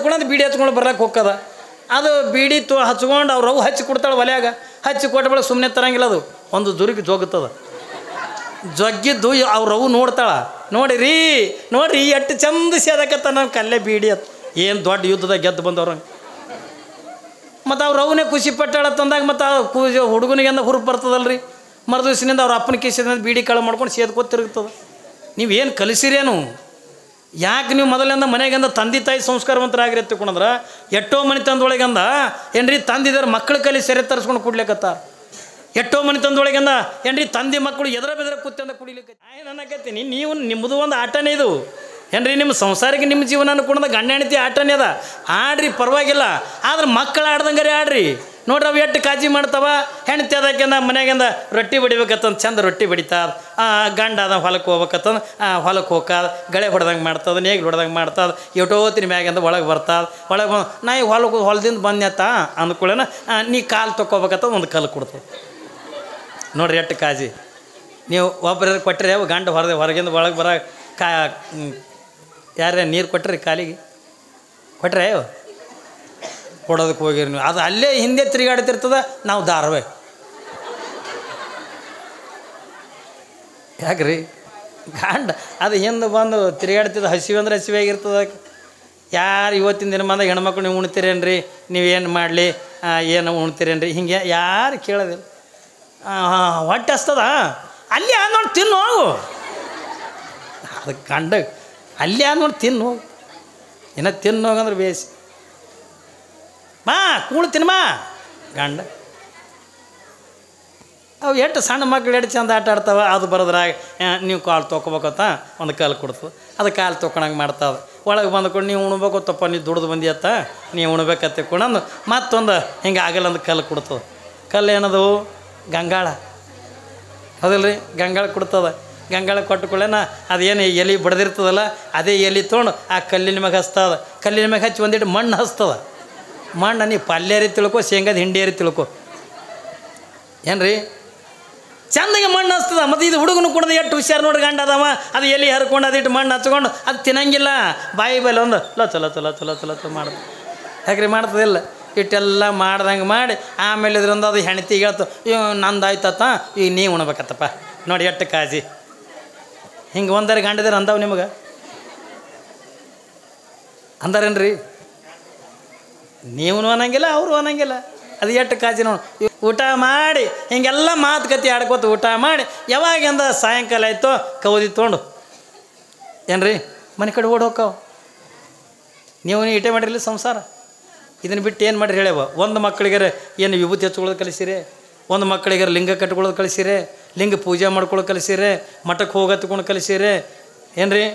ಕೂಡ ಬೀಡಿ ಹಚ್ಕೊಂಡು ಬರ್ಲಕ್ಕೆ ಹೋಗ್ತದ. ಅದು ಬೀಡಿ ಹಚ್ಕೊಂಡು ಅವ್ರು ಅವು ಹಚ್ಚಿ ಕೊಡ್ತಾಳೆ ಒಲೆಯಾಗ. ಹಚ್ಚಿ ಕೊಟ್ಟ ಬಳಿಕ ಸುಮ್ಮನೆ ತರಂಗಿಲ್ಲ, ಅದು ಒಂದು ದುರಿಗೆ ಜೋಗುತ್ತದ. ಜಗ್ಗಿದ್ದು ಅವ್ರವು ನೋಡ್ತಾಳೆ. ನೋಡಿರಿ ನೋಡ್ರಿ ಎಷ್ಟು ಚಂದ ಸೇದಕತ್ತ ನಾವು ಕಲ್ಲೇ ಬೀಡಿ ಅಂತ. ಏನು ದೊಡ್ಡ ಯುದ್ಧದಾಗ ಗೆದ್ದು ಬಂದವ್ರಂಗೆ. ಮತ್ತು ಅವ್ರವನೇ ಖುಷಿ ಪಟ್ಟಾಳ ತಂದಾಗ ಮತ್ತು ಹುಡುಗನಿಗೆ ಅಂದ ಹುರುಪು ಬರ್ತದಲ್ರಿ. ಮರುದಿವ್ಸನಿಂದ ಅವ್ರ ಅಪ್ಪನ ಕಿಸಿದ ಬೀಡಿ ಕಳ ಮಾಡ್ಕೊಂಡು ಸೇದ್ಕೋತ ತಿರುಗ್ತದೆ. ನೀವೇನು ಕಲಿಸಿರೇನು? ಯಾಕೆ ನೀವು ಮೊದಲಿಂದ ಮನೆಗಂದ ತಂದೆ ತಾಯಿ ಸಂಸ್ಕಾರವಂತರಾಗಿರಿ ತಿಳ್ಕೊಂಡ್ರೆ ಎಷ್ಟೋ ಮನೆ ತಂದೊಳಗಂದ ಏನ್ರಿ ತಂದಿದ್ದಾರೆ ಮಕ್ಕಳು ಕಲಿ ಸೆರೆ ತರಿಸ್ಕೊಂಡು ಕುಡ್ಲಿಕ್ಕತ್ತ. ಎಷ್ಟೋ ಮನೆ ತಂದೊಳಗಂದ ಏನ್ರಿ ತಂದೆ ಮಕ್ಕಳು ಎದರ ಬೆದರ ಕೂತ್ಯಂದ ಕುಡಿಲಿಕ್ಕೆ ಅನ್ನಕತ್ತೀನಿ. ನೀವು ನಿಮ್ಮದು ಒಂದು ಆಟನೇ ಇದು ಏನ್ರಿ. ನಿಮ್ಮ ಸಂಸಾರಕ್ಕೆ ನಿಮ್ಮ ಜೀವನ ಅನ್ಕೊಂಡ ಗಂಡ ಹೆಂಡತಿ ಆಟನೇ ಅದ. ಆಡ್ರಿ ಪರವಾಗಿಲ್ಲ, ಆದ್ರೆ ಮಕ್ಕಳು ಆಡ್ದಂಗಾರೆ ಆಡ್ರಿ. ನೋಡ್ರಿ ಅವು ಎಷ್ಟು ಕಾಳಜಿ ಮಾಡ್ತಾವ. ಹೆಂಡತಿ ಅದಕ್ಕಿಂದ ಮನೆಗಿಂದ ರೊಟ್ಟಿ ಬಡಿಬೇಕತ್ತಂದು ಚಂದ ರೊಟ್ಟಿ ಬಡಿತಾದ. ಗಂಡ ಅದ ಹೊಲಕ್ಕೆ ಹೋಗ್ಬೇಕತ್ತಂದು ಹೊಲಕ್ಕೆ ಹೋಗ್ಕಾದ. ಗಳೆ ಹೊಡೆದಂಗೆ ಮಾಡ್ತದ, ನೇಗಿಲು ಹೊಡೆದಂಗೆ ಮಾಡ್ತದ. ಎಷ್ಟೋತ್ತಿನ ಮ್ಯಾಗಿಂದ ಒಳಗೆ ಬರ್ತದ. ಒಳಗೆ ಬಂದು ನಾ ಈ ಹೊಲದಿಂದ ಬಂದ್ಯತ್ತ ಅಂದ್ಕೊಳ್ಳೇನ ನೀ ಕಾಲು ತೊಗೋಬೇಕತ್ತ ಒಂದು ಕಲ್ಲು ಕೊಡ್ತದೆ. ನೋಡ್ರಿ ಎಷ್ಟು ಕಾಳಜಿ. ನೀವು ಒಬ್ಬರು ಕೊಟ್ಟರೆ ಗಂಡ ಹೊರಗಿಂದ ಒಳಗೆ ಬರ ಯಾರೇ ನೀರು ಕೊಟ್ಟರೆ ಕಾಲಿಗೆ ಕೊಟ್ಟರೆ ಕೊಡೋದಕ್ಕೆ ಹೋಗಿರಿ ನೀವು. ಅದು ಅಲ್ಲೇ ಹಿಂದೆ ತಿರುಗಾಡ್ತಿರ್ತದ. ನಾವು ಧಾರವಾಹಿ ಯಾಕ್ರಿ ಗಂಡ ಅದು ಹಿಂದೆ ಬಂದು ತಿರುಗಾಡ್ತಿದ್ದ. ಹಸಿವೆ ಅಂದ್ರೆ ಹಸಿವೆ ಆಗಿರ್ತದ. ಯಾರು ಇವತ್ತಿನ ದಿನ ಬಂದಾಗ ಹೆಣ್ಮಕ್ಳು ನೀವು ಉಣ್ತೀರೇನ್ರಿ, ನೀವೇನು ಮಾಡಲಿ, ಏನು ಉಣ್ತೀರೇನ್ರಿ, ಹಿಂಗೆ ಯಾರು ಕೇಳೋದಿಲ್ಲ. ಹೊಟ್ಟೆ ಹಸ್ತದ ಅಲ್ಲಿ ಆದ ನೋಡಿ ತಿನ್ನು ಹೋಗು. ಅದಕ್ಕೆ ಗಂಡ ಅಲ್ಲಿ ಆದ ನೋಡಿ ತಿನ್ನು ಹೋಗು. ಏನೋ ತಿನ್ನು ಹೋಗಂದ್ರೆ ಬೇಸಿ ಮಾ ಕೂಳು ತಿನ್ಮಾ ಗಂಡ. ಅವು ಎಷ್ಟು ಸಣ್ಣ ಮಕ್ಳು ಎಷ್ಟು ಚಂದ ಆಟ ಆಡ್ತಾವ. ಅದು ಬರೋದ್ರಾಗ ನೀವು ಕಾಲು ತೊಗೋಬೇಕತ್ತ ಒಂದು ಕಾಲು ಕೊಡ್ತದೆ. ಅದು ಕಾಲು ತೊಗೊಳಂಗೆ ಮಾಡ್ತಾವೆ. ಒಳಗೆ ಬಂದ್ಕೊಂಡು ನೀವು ಉಣ್ಬೇಕತ್ತಪ್ಪ, ನೀವು ದುಡ್ದು ಬಂದಿಯತ್ತ ನೀವು ಉಣ್ಬೇಕತ್ತ ತಿಳ್ಕೊಂಡು ಮತ್ತೊಂದು ಹಿಂಗೆ ಆಗಲ್ಲ ಅಂದು ಕಲ್ಲು ಕೊಡ್ತದೆ. ಕಲ್ಲು ಏನದು ಗಂಗಾಳ ಹೌದಿಲ್ಲ ರೀ. ಗಂಗಾಳ ಕೊಡ್ತದೆ. ಗಂಗಾಳ ಕೊಟ್ಟುಕೊಳ್ಳೇನ ಅದೇನು ಎಲೆ ಬಡ್ದಿರ್ತದಲ್ಲ ಅದೇ ಎಲೆ ತೊಗೊಂಡು ಆ ಕಲ್ಲಿನ ಮ್ಯಾಗ ಹಚ್ತದ. ಕಲ್ಲಿನ ಮ್ಯಾಗ ಹಚ್ಚಿ ಒಂದಿಟ್ಟು ಮಣ್ಣು ಹಚ್ತದ. ಮಣ್ಣು ನೀವು ಪಲ್ಯರಿ ತಿಳ್ಕೊ, ಶೇಂಗಾದ ಹಿಂಡಿಯರಿ ತಿಳ್ಕೊ ಏನ್ರಿ ಚಂದಗೆ ಮಣ್ಣು ಹಚ್ತದ. ಮತ್ತು ಇದು ಹುಡುಗನು ಕುಡ್ದು ಎಷ್ಟು ಹುಷಾರು ನೋಡಿ. ಗಂಡ ಅದಾವ ಅದು ಎಲೆ ಹರ್ಕೊಂಡು ಅದಿಟ್ಟು ಮಣ್ಣು ಹಚ್ಕೊಂಡು ಅದು ತಿನ್ನಂಗಿಲ್ಲ. ಬಾಯಿ ಬೈಲಿ ಒಂದು ಲೊಚ ಮಾಡ್ದು. ಯಾಕ್ರಿ ಮಾಡ್ತದಿಲ್ಲ. ಇಟ್ಟೆಲ್ಲ ಮಾಡ್ದಂಗೆ ಮಾಡಿ ಆಮೇಲೆ ಇದ್ರಿಂದ ಅದು ಹೆಣ್ತಿಗೆ ಹೇಳ್ತು ನಂದು ಆಯ್ತತ್ತ ಈಗ ನೀವು ಉಣ್ಬೇಕತ್ತಪ್ಪ. ನೋಡಿ ಎಷ್ಟು ಕಾಜಿ. ಹಿಂಗೆ ಒಂದರೆ ಗಂಡಿದ್ರೆ ಅಂದವು ನಿಮಗೆ ಅಂದಾರೇನ್ರಿ? ನೀವು ಅನ್ನಂಗಿಲ್ಲ, ಅವರು ಅನ್ನಂಗಿಲ್ಲ. ಅದು ಎಷ್ಟು ಕಾಜಿ ನೋಡಿ. ಊಟ ಮಾಡಿ ಹಿಂಗೆಲ್ಲ ಮಾತುಕತೆ ಆಡ್ಕೋತ ಊಟ ಮಾಡಿ ಯಾವಾಗಿಂದ ಸಾಯಂಕಾಲ ಆಯಿತು ಕೌದಿ ತೊಗೊಂಡು ಏನ್ರಿ ಮನೆ ಕಡೆ ಓಡಿ ಹೋಗ್ತಾವ. ನೀವು ಇಟೇ ಮಾಡಿರಲಿ ಸಂಸಾರ. ಇದನ್ನು ಬಿಟ್ಟು ಏನು ಮಾಡಿರಿ ಹೇಳ್ಯವ. ಒಂದು ಮಕ್ಕಳಿಗಾರೆ ಏನು ವಿಭೂತಿ ಹಚ್ಕೊಳ್ಳೋದು ಕಲಿಸಿರಿ, ಒಂದು ಮಕ್ಕಳಿಗಾರೆ ಲಿಂಗ ಕಟ್ಕೊಳ್ಳೋದು ಕಲಿಸಿರಿ, ಲಿಂಗ ಪೂಜೆ ಮಾಡ್ಕೊಳ್ಳೋದು ಕಲಿಸಿರಿ, ಮಠಕ್ಕೆ ಹೋಗತ್ಕೊಂಡು ಕಲಿಸಿರಿ ಏನ್ರಿ.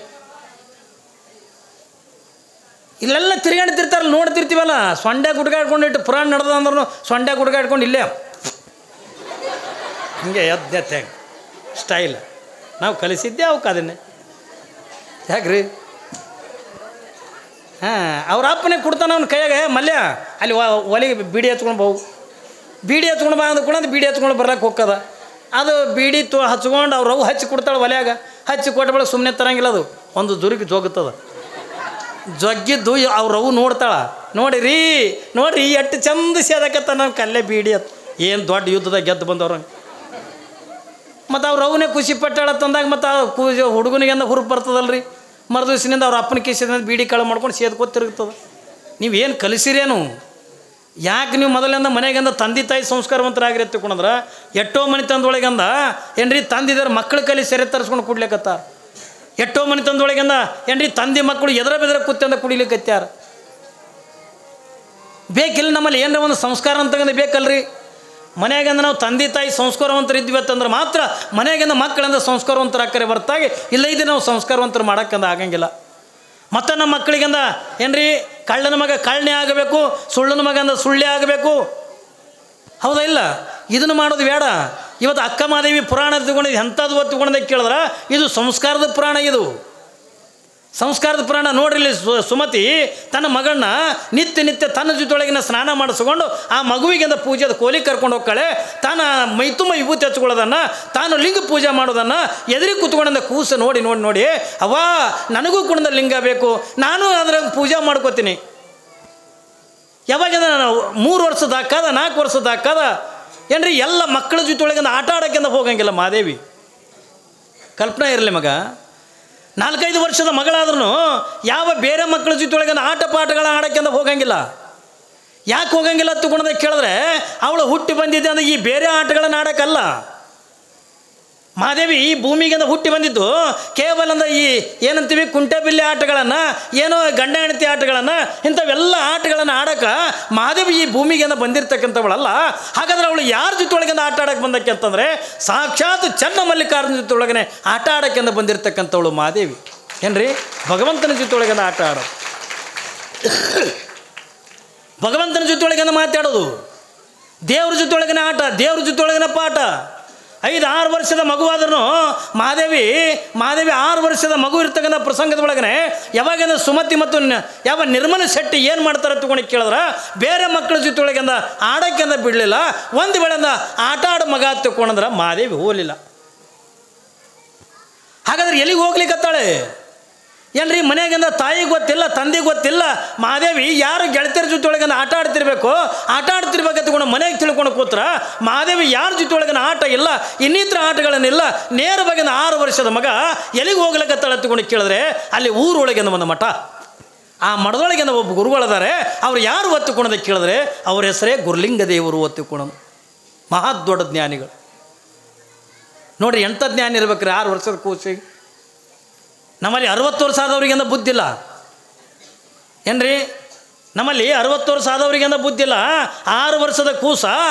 ಇಲ್ಲೆಲ್ಲ ತಿರುಗಾಡ್ತಿರ್ತಾರಲ್ಲ ನೋಡ್ತಿರ್ತೀವಲ್ಲ. ಸೊಂಡೆ ಗುಡ್ಗಾಡ್ಕೊಂಡು ಇಟ್ಟು ಪುರಾಣ ನಡೆದ ಅಂದ್ರೂ ಸೊಂಡೆ ಗುಡ್ಗಾಡ್ಕೊಂಡು ಇಲ್ಲೇ ಹಂಗೆ ಎದ್ದೆ ಸ್ಟೈಲ್ ನಾವು ಕಲಿಸಿದ್ದೆ ಅವಕ್ಕೆ ಅದನ್ನೇ. ಯಾಕ್ರಿ ಅವ್ರ ಅಪ್ಪನೇ ಕೊಡ್ತಾನೆ ಅವ್ನ ಕೈಯಾಗ ಮಲ್ಯ ಅಲ್ಲಿ ಒಲೆಗೆ ಬೀಡಿ ಹಚ್ಕೊಂಡು ಬಹು ಬೀಡಿ ಹಚ್ಕೊಂಡು ಬಾ ಅಂದ ಕೂಡ ಬೀಡಿ ಹಚ್ಕೊಂಡು ಬರ್ಲಕ್ಕೆ ಹೋಗ್ತದ. ಅದು ಬೀಡಿ ಹಚ್ಕೊಂಡು ಅವ್ರವು ಹಚ್ಚಿ ಕೊಡ್ತಾಳೆ ಒಲೆಯಾಗ. ಹಚ್ಚಿ ಕೊಟ್ಟ ಬಳಿಕ ಸುಮ್ಮನೆ ತರಂಗಿಲ್ಲ, ಅದು ಒಂದು ದುರಿಗೆ ಜೋಗುತ್ತದ. ಜಗ್ಗಿದ್ದು ಅವ್ರವು ನೋಡ್ತಾಳೆ. ನೋಡಿರಿ ನೋಡ್ರಿ ಎಷ್ಟು ಚಂದ ಸೇದಕತ್ತ ನಾವು ಕಲ್ಲೇ ಬೀಡಿ ಅಂತ. ಏನು ದೊಡ್ಡ ಯುದ್ಧದಾಗ ಗೆದ್ದು ಬಂದವ್ರಂಗೆ. ಮತ್ತು ಅವ್ರವನೇ ಖುಷಿ ಪಟ್ಟಾಳ ತಂದಾಗ ಮತ್ತು ಹುಡುಗನಿಗೆ ಅಂದ ಹುರುಪು ಬರ್ತದಲ್ರಿ. ಮರುದಿವ್ಸನಿಂದ ಅವ್ರ ಅಪ್ಪನ ಕಿಸಿದ ಬೀಡಿ ಕಳ ಮಾಡ್ಕೊಂಡು ಸೇದ್ಕೋತ ತಿರುಗ್ತದೆ. ನೀವೇನು ಕಲಿಸಿರೇನು? ಯಾಕೆ ನೀವು ಮೊದಲಿಂದ ಮನೆಗಂದ ತಂದೆ ತಾಯಿ ಸಂಸ್ಕಾರವಂತರಾಗಿರಿ ತಿಳ್ಕೊಂಡ್ರೆ ಎಷ್ಟೋ ಮನೆ ತಂದೊಳಗಂದ ಏನ್ರಿ ತಂದಿದ್ದಾರೆ ಮಕ್ಕಳು ಕಲಿ ಸೆರೆ ತರಿಸ್ಕೊಂಡು ಕುಡ್ಲಿಕ್ಕತ್ತ. ಎಷ್ಟೋ ಮನೆ ತಂದೊಳಗಂದ ಏನ್ರಿ ತಂದೆ ಮಕ್ಕಳು ಎದರ ಬೆದರ ಕೂತ್ಯಂದ ಕುಡಿಲಿಕ್ಕತ್ಯಾರ. ಬೇಕಿಲ್ಲ ನಮ್ಮಲ್ಲಿ ಏನರ ಒಂದು ಸಂಸ್ಕಾರ ಅಂತಂದು ಬೇಕಲ್ರಿ. ಮನೆಯಾಗಂದ ನಾವು ತಂದೆ ತಾಯಿ ಸಂಸ್ಕಾರವಂತರು ಇದ್ವಿ ಅಂತಂದ್ರೆ ಮಾತ್ರ ಮನೆಯಾಗಿಂದ ಮಕ್ಕಳಿಂದ ಸಂಸ್ಕಾರವಂತರಾಕರೆ ಹೊರತಾಗಿ ಇಲ್ಲ ಇದು ನಾವು ಸಂಸ್ಕಾರವಂತರು ಮಾಡೋಕ್ಕಂದ ಆಗಂಗಿಲ್ಲ. ಮತ್ತು ನಮ್ಮ ಮಕ್ಕಳಿಗಂದ ಏನ್ರಿ ಕಳ್ಳನ ಮಗ ಕಳ್ಳನೇ ಆಗಬೇಕು, ಸುಳ್ಳನ ಮಗ ಅಂದ ಸುಳ್ಳೇ ಆಗಬೇಕು. ಹೌದಾ ಇಲ್ಲ? ಇದನ್ನು ಮಾಡೋದು ಬೇಡ. ಇವತ್ತು ಅಕ್ಕ ಮಾದೇವಿ ಪುರಾಣ ತಗೊಂಡಿದ್ದು ಎಂಥದ್ದು ಹೊತ್ತು ತಗೊಂಡಂಗೆ ಕೇಳಿದ್ರೆ ಇದು ಸಂಸ್ಕಾರದ ಪುರಾಣ. ಇದು ಸಂಸ್ಕಾರದ ಪುರಾಣ. ನೋಡ್ರಿ ಇಲ್ಲಿ ಸುಮತಿ ತನ್ನ ಮಗಳನ್ನ ನಿತ್ಯ ತನ್ನ ಜೊತೆಯೊಳಗಿನ ಸ್ನಾನ ಮಾಡಿಸ್ಕೊಂಡು ಆ ಮಗುವಿಗೆಂದ ಪೂಜೆದ ಕೋಲಿ ಕರ್ಕೊಂಡು ಹೋಗ್ತಾಳೆ. ತಾನು ಮೈತುಂಬ ವಿಭೂತಿ ಹಚ್ಕೊಳ್ಳೋದನ್ನು, ತಾನು ಲಿಂಗ ಪೂಜೆ ಮಾಡೋದನ್ನು ಎದುರಿಗೆ ಕೂತ್ಕೊಂಡ ಕೂಸು ನೋಡಿ ಅವ್ವ ನನಗೂ ಕೂಡ ಲಿಂಗ ಬೇಕು, ನಾನು ಅದ್ರ ಪೂಜೆ ಮಾಡ್ಕೋತೀನಿ. ಯಾವಾಗ 3 ವರ್ಷದ ಹಾಕದ 4 ವರ್ಷದ ಹಾಕದ ಏನ್ರಿ ಎಲ್ಲ ಮಕ್ಕಳ ಜೊತೆ ಒಳಗಿಂದ ಆಟ ಆಡೋಕ್ಕಿಂತ ಹೋಗಂಗಿಲ್ಲ ಮಹಾದೇವಿ. ಕಲ್ಪನಾ ಇರಲಿ ಮಗ, 4-5 ವರ್ಷದ ಮಗಳಾದ್ರೂ ಯಾವ ಬೇರೆ ಮಕ್ಕಳ ಜೊತೆ ಒಳಗಿಂದ ಆಟ ಪಾಠಗಳ ಆಡೋಕ್ಕಿಂತ ಹೋಗಂಗಿಲ್ಲ. ಯಾಕೆ ಹೋಗಂಗಿಲ್ಲ ತಗೊಂಡದ ಕೇಳಿದ್ರೆ ಅವಳು ಹುಟ್ಟಿ ಬಂದಿದ್ದೆ ಅಂದರೆ ಈ ಬೇರೆ ಆಟಗಳನ್ನು ಆಡೋಕ್ಕಲ್ಲ. ಮಹಾದೇವಿ ಈ ಭೂಮಿಗೆ ಹುಟ್ಟಿ ಬಂದಿದ್ದು ಕೇವಲ ಅಂದ್ರೆ ಈ ಏನಂತೀವಿ ಕುಂಟೆಬಿಲ್ಲೆ ಆಟಗಳನ್ನು, ಏನೋ ಗಂಡ ಹೆಂಡತಿ ಆಟಗಳನ್ನು, ಇಂಥವೆಲ್ಲ ಆಟಗಳನ್ನು ಆಡೋಕೆ ಮಹಾದೇವಿ ಈ ಭೂಮಿಗೆ ಬಂದಿರ್ತಕ್ಕಂಥವಳಲ್ಲ. ಹಾಗಾದ್ರೆ ಅವಳು ಯಾರ ಜೊತೆ ಒಳಗಿಂದ ಆಟ ಆಡೋಕ್ಕೆ ಬಂದಕ್ಕೆ ಅಂತಂದರೆ ಸಾಕ್ಷಾತ್ ಚನ್ನಮಲ್ಲಿಕಾರ್ಜುನ ಜೊತೆ ಒಳಗನೆ ಆಟ ಆಡೋಕ್ಕಿಂತ ಬಂದಿರತಕ್ಕಂಥವಳು ಮಹಾದೇವಿ. ಏನ್ರಿ ಭಗವಂತನ ಜೊತೆ ಒಳಗಿಂದ ಆಟ ಆಡೋದು, ಭಗವಂತನ ಜೊತೆ ಒಳಗಿಂದ ಮಾತಾಡೋದು, ದೇವ್ರ ಜೊತೆ ಒಳಗಿನ ಆಟ, ದೇವ್ರ ಜೊತೆ ಒಳಗಿನ ಪಾಠ. 5-6 ವರ್ಷದ ಮಗುವಾದ್ರೂ ಮಹಾದೇವಿ 6 ವರ್ಷದ ಮಗು ಇರ್ತಕ್ಕಂಥ ಪ್ರಸಂಗದ ಒಳಗನೆ ಯಾವಾಗ ಸುಮತಿ ಮತ್ತು ಯಾವ ನಿರ್ಮಲ ಶೆಟ್ಟಿ ಏನು ಮಾಡ್ತಾರೆ ತಗೊಂಡು ಕೇಳಿದ್ರೆ ಬೇರೆ ಮಕ್ಕಳ ಜೊತೆ ಒಳಗಿಂದ ಆಡೋಕ್ಕಿಂತ ಬಿಡಲಿಲ್ಲ. ಒಂದು ವೇಳೆಯಿಂದ ಆಟ ಆಡೋ ಮಗ ತಗೊಂಡ್ರೆ ಮಹಾದೇವಿ ಹೋಗಲಿಲ್ಲ. ಹಾಗಾದ್ರೆ ಎಲ್ಲಿಗೆ ಹೋಗ್ಲಿಕ್ಕತ್ತಾಳೆ ಏನ್ರಿ? ಮನೆಯಾಗಿಂದ ತಾಯಿಗೆ ಗೊತ್ತಿಲ್ಲ, ತಂದೆಗೆ ಗೊತ್ತಿಲ್ಲ. ಮಹಾದೇವಿ ಯಾರು ಗೆಳತಿಯರ ಜೊತೆ ಒಳಗಿಂದ ಆಟ ಆಡ್ತಿರ್ಬೇಕು, ಆಟ ಆಡ್ತಿರ್ಬೇಕು ತಗೊಂಡು ಮನೆಗೆ ತಿಳ್ಕೊಂಡು ಕೂತ್ರ ಮಹಾದೇವಿ ಯಾರ ಜೊತೆ ಒಳಗಿನ ಆಟ ಇಲ್ಲ, ಇನ್ನಿತರ ಆಟಗಳನ್ನಿಲ್ಲ. ನೇರವಾಗಿಂದ 6 ವರ್ಷದ ಮಗ ಎಲ್ಲಿಗೆ ಹೋಗ್ಲಿಕ್ಕತ್ತಾಳೆ ತಗೊಂಡು ಕೇಳಿದ್ರೆ ಅಲ್ಲಿ ಊರೊಳಗಿಂದ ಒಂದು ಮಠ, ಆ ಮಠದೊಳಗಿಂದ ಒಬ್ಬ ಗುರುಗಳಿದ್ದಾರೆ. ಅವ್ರು ಯಾರು ಒತ್ತುಕೊಳೋದಕ್ಕೆ ಕೇಳಿದ್ರೆ ಅವ್ರ ಹೆಸರೇ ಗುರುಲಿಂಗ ದೇವರು ಒತ್ತುಕೊಳೋದು. ಮಹಾ ದೊಡ್ಡ ಜ್ಞಾನಿಗಳು ನೋಡ್ರಿ, ಎಂಥ ಜ್ಞಾನ ಇರ್ಬೇಕ್ರಿ 6 ವರ್ಷದ ಕೂಸಿಗೆ. ನಮ್ಮಲ್ಲಿ 60 ವರ್ಷ ಆದವ್ರಿಗೆಂದ ಬುದ್ಧಿಲ್ಲ ಏನ್ರಿ? ನಮ್ಮಲ್ಲಿ 60 ವರ್ಷ ಆದವ್ರಿಗೆಂದ ಬುದ್ಧಿಲ್ಲ. 6 ವರ್ಷದ ಕೂಸ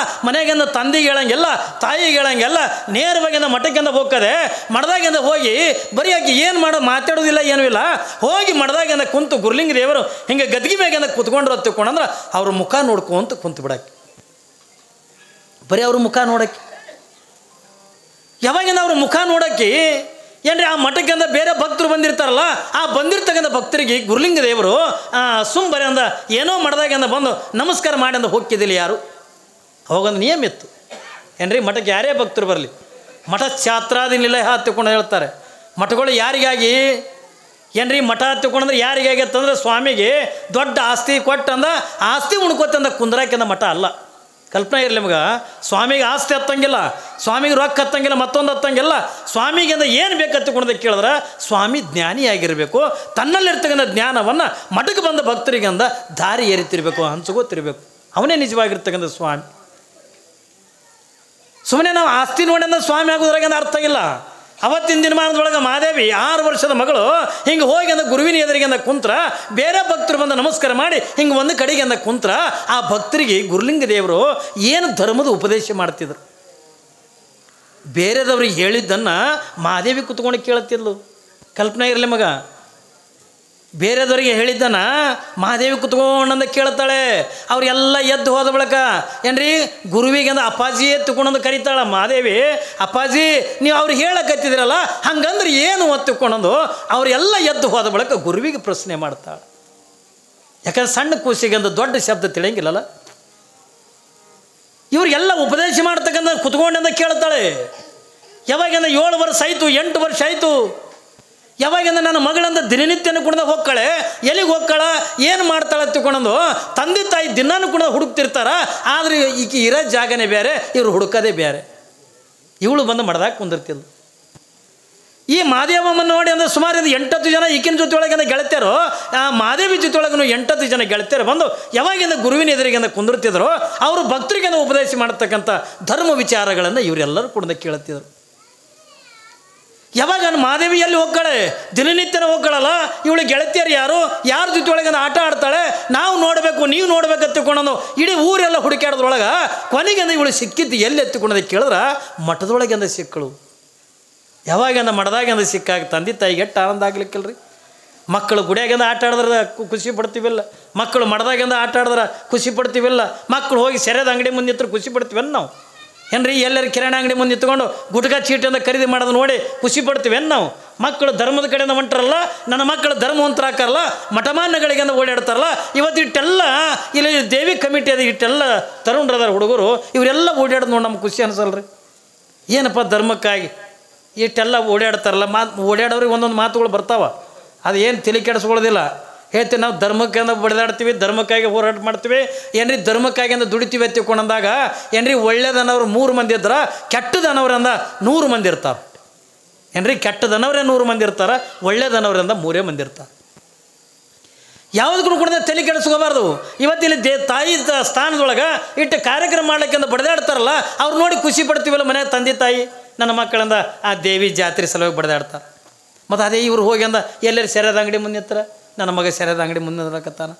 ಮನೆಗಿಂದ ತಂದೆಗೆ ಹೇಳಂಗಿಲ್ಲ, ತಾಯಿಗೆ ಹೇಳಂಗಿಲ್ಲ, ನೇರವಾಗಿಂದ ಮಠಕ್ಕಿಂದ ಹೋಗ್ತದೆ. ಮಠದಾಗಿಂದ ಹೋಗಿ ಬರೀ ಆಕೆ ಏನು ಮಾತಾಡೋದಿಲ್ಲ, ಏನೂ ಇಲ್ಲ. ಹೋಗಿ ಮಠದಾಗಿಂದ ಕುಂತು ಗುರುಲಿಂಗ ದೇವರು ಹಿಂಗೆ ಗದ್ಗಿ ಮ್ಯಾಗಿಂದ ಕುತ್ಕೊಂಡ್ರು ಹತ್ತಿಕೊಂಡ್ರೆ ಅವ್ರ ಮುಖ ನೋಡ್ಕೊಂತ ಕುಂತು ಬಿಡಕ್ಕೆ, ಬರೀ ಅವ್ರ ಮುಖ ನೋಡಕ್ಕೆ. ಯಾವಾಗಿಂದ ಅವ್ರ ಮುಖ ನೋಡಕ್ಕೆ ಏನ್ರಿ ಆ ಮಠಕ್ಕಿಂದ ಬೇರೆ ಭಕ್ತರು ಬಂದಿರ್ತಾರಲ್ಲ, ಆ ಬಂದಿರ್ತಕ್ಕಂಥ ಭಕ್ತರಿಗೆ ಗುರುಲಿಂಗ ದೇವರು ಬರೀ ಅಂದ ಏನೋ ಮಠದಾಗಿಂದ ಬಂದು ನಮಸ್ಕಾರ ಮಾಡಿ ಅಂದ ಹೋಗ್ತಿದ್ದಿಲ್ಲ ಯಾರು. ಅವಾಗೊಂದು ನಿಯಮ ಇತ್ತು ಏನ್ರಿ, ಮಠಕ್ಕೆ ಯಾರೇ ಭಕ್ತರು ಬರಲಿ ಮಠ ಛಾತ್ರಾದಿ ನಿಲಯ ಹತ್ತಿಕೊಂಡು ಹೇಳ್ತಾರೆ. ಮಠಗಳು ಯಾರಿಗಾಗಿ ಏನ್ರಿ? ಮಠ ಹತ್ತಿಕೊಂಡ್ರೆ ಯಾರಿಗಾಗಿ ಅಂತಂದ್ರೆ ಸ್ವಾಮಿಗೆ ದೊಡ್ಡ ಆಸ್ತಿ ಕೊಟ್ಟಂದ ಆಸ್ತಿ ಉಣ್ಕೋತಂದ ಕುಂದ್ರಾಕಿಂದ ಮಠ ಅಲ್ಲ. ಕಲ್ಪನೆ ಇರಲಿ ಮಗ, ಸ್ವಾಮಿಗೆ ಆಸ್ತಿ ಹತ್ತಂಗಿಲ್ಲ, ಸ್ವಾಮಿಗೆ ರೊಕ್ಕ ಹತ್ತಂಗಿಲ್ಲ, ಮತ್ತೊಂದು ಹತ್ತಂಗಿಲ್ಲ. ಸ್ವಾಮಿಗಿಂದ ಏನು ಬೇಕು ಹತ್ತಿಕೊಂಡೋದಕ್ಕೆ ಕೇಳಿದ್ರೆ ಸ್ವಾಮಿ ಜ್ಞಾನಿಯಾಗಿರಬೇಕು. ತನ್ನಲ್ಲಿರ್ತಕ್ಕಂಥ ಜ್ಞಾನವನ್ನು ಮಠಕ್ಕೆ ಬಂದ ಭಕ್ತರಿಗಂದ ದಾರಿ ಏರಿತಿರ್ಬೇಕು, ಹಂಚ್ಕೋತಿರ್ಬೇಕು. ಅವನೇ ನಿಜವಾಗಿರ್ತಕ್ಕಂಥ ಸ್ವಾಮಿ. ಸುಮ್ಮನೆ ನಾವು ಆಸ್ತಿ ನೋಡಿಂದ ಸ್ವಾಮಿ ಆಗೋದ್ರಾಗ ಅರ್ಥ ಆಗಿಲ್ಲ. ಅವತ್ತಿನ ದಿನಮಾನದೊಳಗೆ ಮಹಾದೇವಿ 6 ವರ್ಷದ ಮಗಳು ಹಿಂಗೆ ಹೋಗಿ ಅಂದ ಗುರುವಿನ ಎದುರಿಗೆ ಕುಂತ್ರ ಬೇರೆ ಭಕ್ತರು ಬಂದು ನಮಸ್ಕಾರ ಮಾಡಿ ಹಿಂಗೆ ಒಂದು ಕಡೆಗೆ ಅಂದ ಕುಂತ್ರ ಆ ಭಕ್ತರಿಗೆ ಗುರುಲಿಂಗ ದೇವರು ಏನು ಧರ್ಮದ ಉಪದೇಶ ಮಾಡ್ತಿದ್ರು. ಬೇರೆದವ್ರಿಗೆ ಹೇಳಿದ್ದನ್ನು ಮಹಾದೇವಿ ಕುತ್ಕೊಂಡು ಕೇಳುತ್ತಿದ್ಲು. ಕಲ್ಪನೆ ಇರಲಿ ಮಗ, ಬೇರೆದವರಿಗೆ ಹೇಳಿದ್ದನ್ನು ಮಹಾದೇವಿ ಕುತ್ಕೊಂಡಂದ ಕೇಳ್ತಾಳೆ. ಅವ್ರಿಗೆಲ್ಲ ಎದ್ದು ಹೋದ ಬಳಿಕ ಏನ್ರಿ ಗುರುವಿಗೆ ಅಂದ ಅಪ್ಪಾಜಿಯೇ ತಗೊಂಡು ಕರೀತಾಳೆ ಮಹಾದೇವಿ. ಅಪ್ಪಾಜಿ ನೀವು ಅವ್ರಿಗೆ ಹೇಳಕತ್ತಿದ್ರಲ್ಲ ಹಂಗಂದ್ರೆ ಏನು ಒತ್ತುಕೊಂಡಂದು ಅವರೆಲ್ಲ ಎದ್ದು ಹೋದ ಬಳಿಕ ಗುರುವಿಗೆ ಪ್ರಶ್ನೆ ಮಾಡ್ತಾಳೆ. ಯಾಕಂದ್ರೆ ಸಣ್ಣ ಕೂಸಿಗೆ ಅಂದ ದೊಡ್ಡ ಶಬ್ದ ತಿಳಿಯಂಗಿಲ್ಲಲ್ಲ. ಇವ್ರಿಗೆಲ್ಲ ಉಪದೇಶ ಮಾಡ್ತಕ್ಕಂಥ ಕುತ್ಕೊಂಡಂದ ಕೇಳ್ತಾಳೆ. ಯಾವಾಗಿಂದ 7 ವರ್ಷ ಆಯಿತು, 8 ವರ್ಷ ಆಯಿತು. ಯಾವಾಗಿಂದ ನನ್ನ ಮಗಳಂದ ದಿನನಿತ್ಯನೂ ಕುಡ್ದ ಹೋಗ್ಕಳೆ, ಎಲ್ಲಿಗೆ ಹೋಗ್ಕಳ, ಏನು ಮಾಡ್ತಾಳೆ ತಿಳ್ಕೊಂಡು ತಂದೆ ತಾಯಿ ದಿನಾನು ಕೂಡ ಹುಡುಕ್ತಿರ್ತಾರ. ಆದರೆ ಈಕೆ ಇರೋ ಜಾಗನೇ ಬೇರೆ, ಇವ್ರು ಹುಡುಕೋದೇ ಬೇರೆ. ಇವಳು ಬಂದು ಮಡ್ದಾಗ ಕುಂದಿರ್ತಿಲ್ಲ. ಈ ಮಹಾದೇವಮ್ಮನ ನೋಡಿ ಅಂದ್ರೆ ಸುಮಾರು 8-10 ಜನ ಈಕಿನ ಜೊತೆ ಒಳಗಿಂದ ಗೆಳತಿಯರು, ಆ ಮಹಾದೇವಿ ಜೊತೆ ಒಳಗೂ 8-10 ಜನ ಗೆಳತಿಯರು ಬಂದು ಯಾವಾಗಿಂದ ಗುರುವಿನ ಎದುರಿಗಿಂದ ಕುಂದಿರ್ತಿದ್ರು. ಅವರು ಭಕ್ತರಿಗಿಂದ ಉಪದೇಶ ಮಾಡತಕ್ಕಂಥ ಧರ್ಮ ವಿಚಾರಗಳನ್ನು ಇವರೆಲ್ಲರೂ ಕೂಡ ಕೇಳುತ್ತಿದ್ರು. ಯಾವಾಗ ಮಹಾದೇವಿ ಎಲ್ಲಿ ಹೋಗ್ತಾಳೆ, ದಿನನಿತ್ಯನ ಹೋಗ್ಕೊಳ್ಳಲ್ಲ. ಇವಳು ಗೆಳತಿಯರು ಯಾರ ಜೊತೆ ಒಳಗೆ ಆಟ ಆಡ್ತಾಳೆ, ನಾವು ನೋಡಬೇಕು, ನೀವು ನೋಡ್ಬೇಕು ಎತ್ತಿಕೊಂಡು ಇಡೀ ಊರೆಲ್ಲ ಹುಡುಕಾಡೋದ್ರೊಳಗೆ ಕೊನೆಗೆಂದ ಇವಳು ಸಿಕ್ಕಿದ್ದು ಎಲ್ಲಿ ಎತ್ತಿಕೊಂಡೋದಕ್ಕೆ ಕೇಳಿದ್ರೆ ಮಠದೊಳಗೆಂದ ಸಿಕ್ಕಳು. ಯಾವಾಗಂದ ಮಠದಾಗೆಂದ ಸಿಕ್ಕಾಗ ತಂದೆ ತಾಯಿಗೆ ಎಷ್ಟು ಆನಂದ ಆಗ್ಲಿಕ್ಕಿಲ್ರಿ. ಮಕ್ಕಳು ಗುಡಿಯಾಗಿಂದ ಆಟ ಆಡಿದ್ರೆ ಖುಷಿ ಪಡ್ತೀವಿಲ್ಲ, ಮಕ್ಕಳು ಮಠದಾಗಿಂದ ಆಟ ಆಡಿದ್ರೆ ಖುಷಿ ಪಡ್ತೀವಿಲ್ಲ, ಮಕ್ಕಳು ಹೋಗಿ ಸೆರೆದ ಅಂಗಡಿ ಮುಂದೆ ಇತ್ತು ಖುಷಿ ಪಡ್ತೀವೇನು ನಾವು ಏನ್ರಿ? ಎಲ್ಲರೂ ಕಿರಾಣಿ ಅಂಗಡಿ ಮುಂದೆ ಇತ್ಕೊಂಡು ಗುಟ್ಕಾ ಚೀಟಿಯಿಂದ ಖರೀದಿ ಮಾಡೋದು ನೋಡಿ ಖುಷಿ ಪಡ್ತೀವೇನು ನಾವು? ಮಕ್ಕಳು ಧರ್ಮದ ಕಡೆಯಿಂದ ಹೊಂಟಾರಲ್ಲ, ನನ್ನ ಮಕ್ಕಳು ಧರ್ಮವಂತರಾಕಾರಲ್ಲ, ಮಠಮಾನ್ಯಗಳಿಗೆಂದ ಓಡಾಡ್ತಾರಲ್ಲ. ಇವತ್ತು ಇಟ್ಟೆಲ್ಲ ಇಲ್ಲಿ ದೇವಿ ಕಮಿಟಿ ಅದು, ಇಟ್ಟೆಲ್ಲ ತರುಣರದಾರ ಹುಡುಗರು, ಇವರೆಲ್ಲ ಓಡಾಡೋದು ನೋಡಿ ನಮ್ಗೆ ಖುಷಿ ಅನಿಸಲ್ರಿ. ಏನಪ್ಪ ಧರ್ಮಕ್ಕಾಗಿ ಇಷ್ಟೆಲ್ಲ ಓಡಾಡ್ತಾರಲ್ಲ, ಓಡಾಡೋರಿಗೆ ಒಂದೊಂದು ಮಾತುಗಳು ಬರ್ತಾವ, ಅದು ಏನು ತಲೆ ಕೆಡಿಸ್ಕೊಳ್ಳೋದಿಲ್ಲ. ಹೇಳ್ತೀವಿ ನಾವು ಧರ್ಮಕ್ಕೆ ಅಂತ ಬಡಿದಾಡ್ತೀವಿ, ಧರ್ಮಕ್ಕಾಗಿ ಹೋರಾಟ ಮಾಡ್ತೀವಿ, ಏನ್ರಿ ಧರ್ಮಕ್ಕಾಗಿ ಅಂತ ದುಡಿತೀವಿ ಎತ್ತಿಕೊಂಡಂದಾಗ ಏನ್ರಿ ಒಳ್ಳೆಯದನವ್ರು 3 ಮಂದಿ ಇದ್ರೆ ಕೆಟ್ಟದನವ್ರಿಂದ 100 ಮಂದಿ ಇರ್ತಾರೆ. ಏನ್ರಿ ಕೆಟ್ಟದನವ್ರೇ 100 ಮಂದಿ ಇರ್ತಾರೆ, ಒಳ್ಳೆಯದನವ್ರಿಂದ 3 ಮಂದಿ ಇರ್ತಾರೆ. ಯಾವುದಕ್ಕೂ ಕೂಡ ತಲೆ ಕೆಡಿಸ್ಕೋಬಾರ್ದು. ಇವತ್ತಿಲ್ಲಿ ತಾಯಿ ಸ್ಥಾನದೊಳಗೆ ಇಟ್ಟು ಕಾರ್ಯಕ್ರಮ ಮಾಡ್ಲಿಕ್ಕೆ ಅಂತ ಬಡಿದಾಡ್ತಾರಲ್ಲ, ಅವ್ರು ನೋಡಿ ಖುಷಿ ಪಡ್ತೀವಲ್ಲ. ಮನೆಯಾಗ ತಂದೆ ತಾಯಿ ನನ್ನ ಮಕ್ಕಳಿಂದ ಆ ದೇವಿ ಜಾತ್ರೆ ಸಲುವಾಗಿ ಬಡಿದಾಡ್ತಾರೆ. ಮತ್ತು ಅದೇ ಇವ್ರು ಹೋಗಿ ಅಂದ ಎಲ್ಲರೂ ಸೆರೆದ ಅಂಗಡಿ ಮುಂದೆ ನಿಂತರ, ನನ್ನ ಮಗ ಸೆರೆದ ಅಂಗಡಿ ಮುಂದೆ ನಿಲ್ಲಕತ್ತಾನ,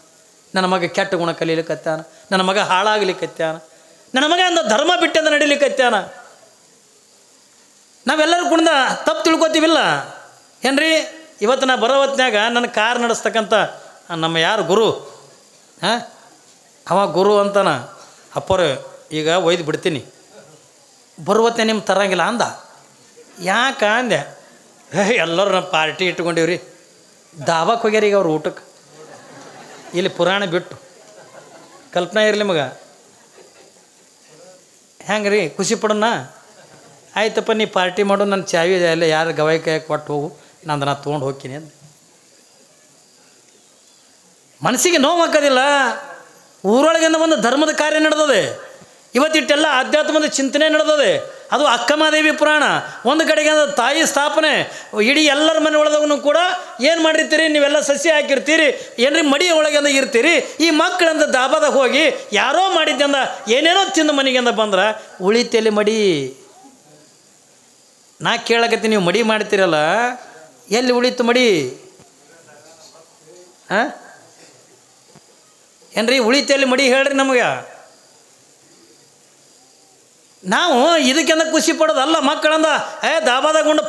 ನನ್ನ ಮಗ ಕೆಟ್ಟ ಗುಣ ಕಲೀಲಿಕ್ಕತ್ತಾನ, ನನ್ನ ಮಗ ಹಾಳಾಗ್ಲಿಕ್ಕತ್ತಾನ, ನನ್ನ ಮಗ ಅಂದ ಧರ್ಮ ಬಿಟ್ಟಂದ ನಡಿಲಿಕ್ಕತ್ತಾನ. ನಾವೆಲ್ಲರೂ ಕೂಡ ತಪ್ಪು ತಿಳ್ಕೊತೀವಿಲ್ಲ ಏನ್ರಿ. ಇವತ್ತು ನಾ ಬರೋ ಹೊತ್ನ್ಯಾಗ ನನ್ನ ಕಾರ್ ನಡೆಸ್ತಕ್ಕಂಥ ನಮ್ಮ ಯಾರು ಗುರು, ಅವ ಗುರು ಅಂತಾನ, ಅಪ್ಪರು ಈಗ ಒಯ್ದು ಬಿಡ್ತೀನಿ, ಬರುವತ್ತೆ ನಿಮ್ಮ ತರಂಗಿಲ್ಲ ಅಂದ. ಯಾಕ ಅಂದೆ, ಎಲ್ಲರೂ ನಮ್ಮ ಪಾರ್ಟಿ ಇಟ್ಕೊಂಡಿವ್ರಿ, ದಾಬಾಕ್ಕೆ ಹೋಗ್ಯಾರ ಈಗ ಅವ್ರು ಊಟಕ್ಕೆ. ಇಲ್ಲಿ ಪುರಾಣ ಬಿಟ್ಟು ಕಲ್ಪನಾ ಇರಲಿ ಮಗ, ಹೆಂಗೆ ರೀ ಖುಷಿ ಪಡೋಣ. ಆಯ್ತಪ್ಪ ನೀ ಪಾರ್ಟಿ ಮಾಡು, ನನ್ನ ಚಾವಿ ಎಲ್ಲ ಯಾರು ಗವಾಯಿ ಕೈ ಕೊಟ್ಟು ಹೋಗು, ನಾನು ತೊಗೊಂಡು ಹೋಗ್ತೀನಿ ಅಂದೆ. ಮನಸ್ಸಿಗೆ ನೋವು ಹಾಕೋದಿಲ್ಲ. ಊರೊಳಗಿಂದ ಒಂದು ಧರ್ಮದ ಕಾರ್ಯ ನಡೆದದೆ, ಇವತ್ತಿಟ್ಟೆಲ್ಲ ಆಧ್ಯಾತ್ಮದ ಚಿಂತನೆ ನಡೆದದೆ. ಅದು ಅಕ್ಕಮಹಾದೇವಿ ಪುರಾಣ ಒಂದು ಕಡೆಗೆ ತಾಯಿ ಸ್ಥಾಪನೆ. ಇಡೀ ಎಲ್ಲರ ಮನೆ ಒಳಗೂ ಕೂಡ ಏನು ಮಾಡಿರ್ತೀರಿ ನೀವೆಲ್ಲ ಸಸ್ಯ ಹಾಕಿರ್ತೀರಿ, ಏನ್ರಿ ಮಡಿ ಒಳಗೆಂದ ಇರ್ತೀರಿ. ಈ ಮಕ್ಕಳಂದ ದಾಬಾದಾಗ ಹೋಗಿ ಯಾರೋ ಮಾಡಿದ್ದಂದ ಏನೇನೋ ತಿಂದು ಮನೆಗೆಂದ ಬಂದ್ರೆ ಉಳಿತೇಲಿ ಮಡಿ. ನಾ ಕೇಳಕತ್ತೀನಿ, ನೀವು ಮಡಿ ಮಾಡ್ತೀರಲ್ಲ, ಎಲ್ಲಿ ಉಳಿತು ಮಡಿ? ಏನ್ರಿ ಉಳಿತೇಲಿ ಮಡಿ ಹೇಳ್ರಿ ನಮಗೆ. ನಾವು ಇದಕ್ಕೆಂದ ಖುಷಿ ಪಡೋದಲ್ಲ. ಮಕ್ಕಳಂದ ದಾಬಾದಾಗೊಂಡು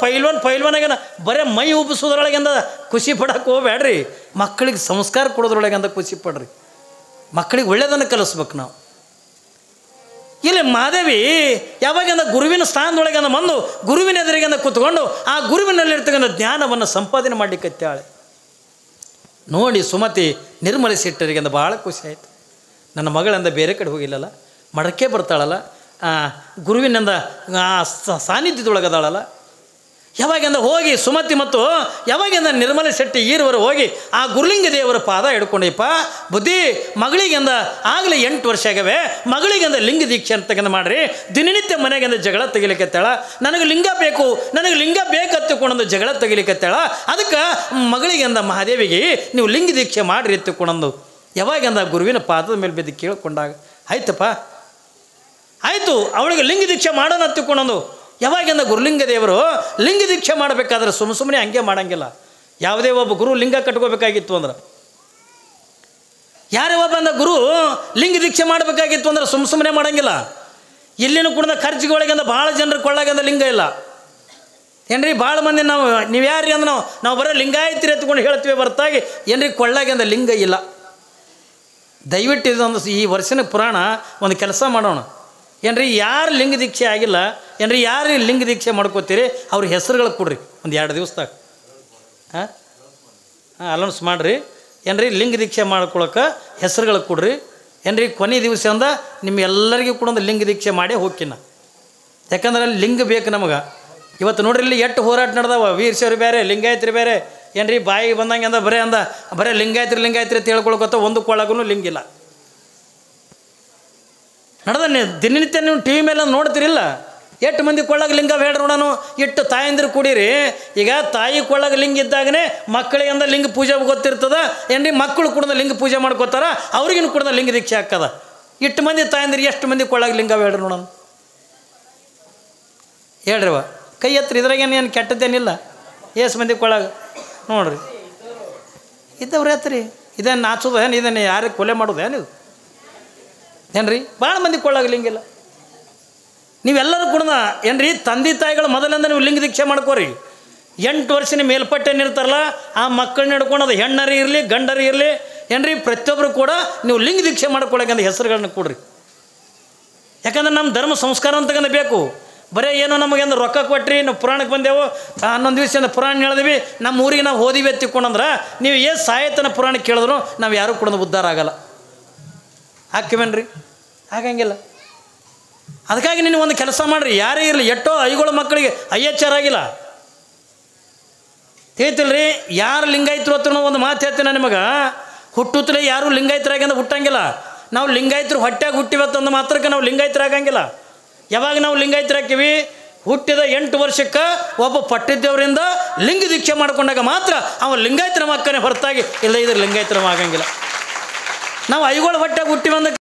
ಪೈಲ್ವಾನಾಗೇನ ಬರೀ ಮೈ ಉಬ್ಬಿಸೋದ್ರೊಳಗೆಂದ ಖುಷಿ ಪಡೋಕೆ ಹೋಗ್ಬೇಡ್ರಿ. ಮಕ್ಕಳಿಗೆ ಸಂಸ್ಕಾರ ಕೊಡೋದ್ರೊಳಗೆಂದ ಖುಷಿ ಪಡ್ರಿ. ಮಕ್ಕಳಿಗೆ ಒಳ್ಳೆಯದನ್ನು ಕಲಿಸ್ಬೇಕು ನಾವು. ಇಲ್ಲಿ ಮಹಾದೇವಿ ಯಾವಾಗೆಂದ ಗುರುವಿನ ಸ್ಥಾನದೊಳಗೆಂದ ಬಂದು ಗುರುವಿನ ಎದುರಿಗೆಂದ ಕೂತ್ಕೊಂಡು ಆ ಗುರುವಿನಲ್ಲಿರ್ತಕ್ಕಂಥ ಜ್ಞಾನವನ್ನು ಸಂಪಾದನೆ ಮಾಡಲಿಕ್ಕತ್ತಾಳೆ. ನೋಡಿ ಸುಮತಿ ನಿರ್ಮಲ ಸಿಟ್ಟರಿಗೆಂದ ಭಾಳ ಖುಷಿ ಆಯಿತು. ನನ್ನ ಮಗಳಿಂದ ಬೇರೆ ಕಡೆ ಹೋಗಿಲ್ಲಲ್ಲ, ಮಡಕೆ ಬರ್ತಾಳಲ್ಲ, ಗುರುವಿನಿಂದ ಸಾನ್ನಿಧ್ಯದೊಳಗದಾಳಲ್ಲ. ಯಾವಾಗಿಂದ ಹೋಗಿ ಸುಮತಿ ಮತ್ತು ಯಾವಾಗಿಂದ ನಿರ್ಮಲ ಶೆಟ್ಟಿ ಈರುವರು ಹೋಗಿ ಆ ಗುರುಲಿಂಗ ದೇವರ ಪಾದ ಹಿಡ್ಕೊಂಡಿಪ್ಪ ಬುದ್ಧಿ ಮಗಳಿಗೆಂದ ಆಗಲೇ 8 ವರ್ಷ ಆಗವೆ, ಮಗಳಿಗೆಂದ ಲಿಂಗ ದೀಕ್ಷೆ ಅಂತಕ್ಕಂಥ ಮಾಡ್ರಿ. ದಿನನಿತ್ಯ ಮನೆಗೆಂದ ಜಗಳ ತೆಗಿಲಿಕ್ಕತ್ತಾಳ, ನನಗೆ ಲಿಂಗ ಬೇಕು ನನಗೆ ಲಿಂಗ ಬೇಕತ್ತುಕೊಂಡೊಂದು ಜಗಳ ತೆಗಿಲಿಕ್ಕತ್ತಾಳ. ಅದಕ್ಕೆ ಮಗಳಿಗೆಂದ ಮಹಾದೇವಿಗೆ ನೀವು ಲಿಂಗ ದೀಕ್ಷೆ ಮಾಡಿರಿ ಎತ್ತುಕೊಂಡೊಂದು ಯಾವಾಗಿಂದ ಗುರುವಿನ ಪಾದದ ಮೇಲೆ ಬಿದ್ದು ಕೇಳ್ಕೊಂಡಾಗ ಆಯ್ತಪ್ಪ ಆಯಿತು, ಅವಳಿಗೆ ಲಿಂಗ ದೀಕ್ಷೆ ಮಾಡೋಣ ಹತ್ತಿಕೊಂಡೊಂದು. ಯಾವಾಗಿಂದ ಗುರುಲಿಂಗ ದೇವರು ಲಿಂಗ ದೀಕ್ಷೆ ಮಾಡಬೇಕಾದ್ರೆ ಸುಮ್ಮನೆ ಹಂಗೆ ಮಾಡೋಂಗಿಲ್ಲ. ಯಾವುದೇ ಒಬ್ಬ ಗುರು ಲಿಂಗ ಕಟ್ಕೋಬೇಕಾಗಿತ್ತು ಅಂದ್ರೆ, ಯಾರೇ ಒಬ್ಬ ಅಂದ ಗುರು ಲಿಂಗ ದೀಕ್ಷೆ ಮಾಡಬೇಕಾಗಿತ್ತು ಅಂದ್ರೆ ಸುಮ್ಮನೆ ಮಾಡೋಂಗಿಲ್ಲ. ಇಲ್ಲಿನೂ ಕೂಡ ಖರ್ಚಿಗೊಳಗಿಂದ ಭಾಳ ಜನರು ಕೊಳ್ಳಾಗಿಂದ ಲಿಂಗ ಇಲ್ಲ ಏನ್ರಿ. ಭಾಳ ಮಂದಿ ನೀವು ಯಾರ್ರಿ ಅಂದ್ರೆ ನಾವು ಬರೋ ಲಿಂಗಾಯತ್ರಿ ಎತ್ಕೊಂಡು ಹೇಳ್ತೀವಿ ಹೊರತಾಗಿ ಏನ್ರಿ ಕೊಳ್ಳಾಗಿಂದ ಲಿಂಗ ಇಲ್ಲ. ದಯವಿಟ್ಟು ಇದೊಂದು ಈ ವರ್ಷನ ಪುರಾಣ ಒಂದು ಕೆಲಸ ಮಾಡೋಣ ಏನ್ರಿ. ಯಾರು ಲಿಂಗ ದೀಕ್ಷೆ ಆಗಿಲ್ಲ ಏನ್ರಿ, ಯಾರು ಲಿಂಗ ದೀಕ್ಷೆ ಮಾಡ್ಕೋತೀರಿ ಅವ್ರ ಹೆಸರುಗಳು ಕೊಡ್ರಿ ಒಂದು 2 ದಿವಸದಾಗ. ಅಲೌನ್ಸ್ ಮಾಡಿರಿ ಏನ್ರಿ. ಲಿಂಗ ದೀಕ್ಷೆ ಮಾಡ್ಕೊಳಕ್ಕೆ ಹೆಸರುಗಳು ಕೊಡ್ರಿ ಏನ್ರಿ. ಕೊನೆ ದಿವಸದಿಂದ ನಿಮ್ಗೆಲ್ಲರಿಗೂ ಕೂಡ ಒಂದು ಲಿಂಗ ದೀಕ್ಷೆ ಮಾಡೇ ಹೋಗ್ಕಿನ. ಯಾಕಂದ್ರೆ ಅಲ್ಲಿ ಲಿಂಗ ಬೇಕು ನಮಗೆ. ಇವತ್ತು ನೋಡ್ರಿ ಇಲ್ಲಿ ಎಷ್ಟು ಹೋರಾಟ ನಡೆದವ. ವೀರಶೈವರು ಬೇರೆ, ಲಿಂಗಾಯತ್ರಿ ಬೇರೆ ಏನ್ರಿ. ಬಾಯಿಗೆ ಬಂದಂಗೆ ಬರೇ ಲಿಂಗಾಯತ್ರಿ ಅಂತ ಹೇಳ್ಕೊಳಕತ್ತ ಒಂದು ಕೊಳ್ಳಗೂ ಲಿಂಗಿಲ್ಲ ನಡೆದ. ದಿನನಿತ್ಯ ನೀವು ಟಿ ವಿ ಮೇಲೆ ನೋಡ್ತಿರಿಲ್ಲ, 8 ಮಂದಿ ಕೊಳ್ಳಾಗ ಲಿಂಗ ಬೇಡ ನೋಡೋಣ. ಇಟ್ಟು ತಾಯಂದಿರು ಕೂಡಿರಿ. ಈಗ ತಾಯಿ ಕೊಳ್ಳಾಗ ಲಿಂಗ ಇದ್ದಾಗನೇ ಮಕ್ಕಳಿಗೆ ಅಂದ ಲಿಂಗ ಪೂಜೆ ಗೊತ್ತಿರ್ತದ ಏನ್ರಿ. ಮಕ್ಕಳು ಕೂಡ ಲಿಂಗ ಪೂಜೆ ಮಾಡ್ಕೋತಾರ, ಅವ್ರಿಗಿನ ಕೂಡ ಲಿಂಗ ದೀಕ್ಷೆ ಹಾಕದ. 8 ಮಂದಿ ತಾಯಂದಿರು ಎಷ್ಟು ಮಂದಿ ಕೊಳ್ಳಾಗ ಲಿಂಗ ಬೇಡ ನೋಡೋಣ ಹೇಳ್ರಿವ. ಕೈ ಎತ್ತರ, ಇದ್ರಾಗೇನು ಕೆಟ್ಟದ್ದೇನಿಲ್ಲ. ಎಷ್ಟು ಮಂದಿ ಕೊಳ್ಳಾಗ ನೋಡ್ರಿ ಇದ್ದವ್ರು ಎತ್ತರಿ. ಇದೇನು ನಾಚೋದು ಏನು, ಇದನ್ನು ಯಾರಿಗೆ ಕೊಲೆ ಮಾಡೋದು ಏನಿದು ಏನ್ರಿ. ಭಾಳ ಮಂದಿ ಕೊಳ್ಳಾಗ ಲಿಂಗಿಲ್ಲ. ನೀವೆಲ್ಲರೂ ಕೂಡ ಏನ್ರಿ ತಂದೆ ತಾಯಿಗಳು ಮೊದಲಿಂದ ನೀವು ಲಿಂಗ ದೀಕ್ಷೆ ಮಾಡ್ಕೋರಿ. 8 ವರ್ಷದ ಮೇಲ್ಪಟ್ಟೇನಿರ್ತಾರಲ್ಲ ಆ ಮಕ್ಕಳನ್ನ ಹಿಡ್ಕೊಂಡು ಅದು ಹೆಣ್ಣರಿ ಇರಲಿ ಗಂಡರಿ ಇರಲಿ ಏನ್ರಿ, ಪ್ರತಿಯೊಬ್ಬರು ಕೂಡ ನೀವು ಲಿಂಗ ದೀಕ್ಷೆ ಮಾಡ್ಕೊಳ್ಳೋಕೆ ಹೆಸರುಗಳನ್ನ ಕೊಡ್ರಿ. ಯಾಕಂದ್ರೆ ನಮ್ಮ ಧರ್ಮ ಸಂಸ್ಕಾರ ಅಂತಕ್ಕಂಥ ಬೇಕು. ಬರೀ ಏನೋ ನಮಗೆ ಅಂದ್ರೆ ರೊಕ್ಕ ಕೊಟ್ರಿ ನಾವು ಪುರಾಣಕ್ಕೆ ಬಂದೆವು 11 ದಿವಸದಿಂದ ಪುರಾಣ ಹೇಳಿದ್ವಿ ನಮ್ಮ ಊರಿಗೆ ನಾವು ಓದಿವಿ ಎತ್ತಿಕೊಂಡಂದ್ರೆ ನೀವು ಏನು ಸಾಯತನ ಪುರಾಣ ಕೇಳಿದ್ರು ನಾವು ಯಾರೂ ಕೂಡ ಉದ್ಧಾರ ಆಗಲ್ಲ. ಹಾಕಿವೇನ್ರಿ, ಆಗಂಗಿಲ್ಲ. ಅದಕ್ಕಾಗಿ ನೀನು ಒಂದು ಕೆಲಸ ಮಾಡಿರಿ, ಯಾರೇ ಇರಲಿ, ಎಷ್ಟೋ ಐಗಳು ಮಕ್ಕಳಿಗೆ IHR ಆಗಿಲ್ಲ ಹೇಳ್ತಿಲ್ರಿ ಯಾರು ಲಿಂಗಾಯತರು ಹತ್ರ ಒಂದು ಮಾತು ಹೇಳ್ತೀನಿ ನಿಮಗೆ, ಹುಟ್ಟುತ್ತಲೇ ಯಾರೂ ಲಿಂಗಾಯತರಾಗಿಂದ ಹುಟ್ಟಂಗಿಲ್ಲ. ನಾವು ಲಿಂಗಾಯತರು ಹೊಟ್ಟೆಗೆ ಹುಟ್ಟಿವತ್ತಂದು ಮಾತ್ರಕ್ಕೆ ನಾವು ಲಿಂಗಾಯತರಾಗಂಗಿಲ್ಲ. ಯಾವಾಗ ನಾವು ಲಿಂಗಾಯತರಾಗ್ತೀವಿ? ಹುಟ್ಟಿದ 8 ವರ್ಷಕ್ಕೆ ಒಬ್ಬ ಪಟ್ಟಿದ್ದೇವರಿಂದ ಲಿಂಗ ದೀಕ್ಷೆ ಮಾಡಿಕೊಂಡಾಗ ಮಾತ್ರ ಅವ ಲಿಂಗಾಯತರ ಮಕ್ಕನೇ ಹೊರತಾಗಿ ಇಲ್ಲ ಇದ್ರ ಲಿಂಗಾಯತರವ ಆಗಂಗಿಲ್ಲ. ನಾವು ಐಗೋಳ ಹೊಟ್ಟೆಗೆ ಹುಟ್ಟಿವಂದ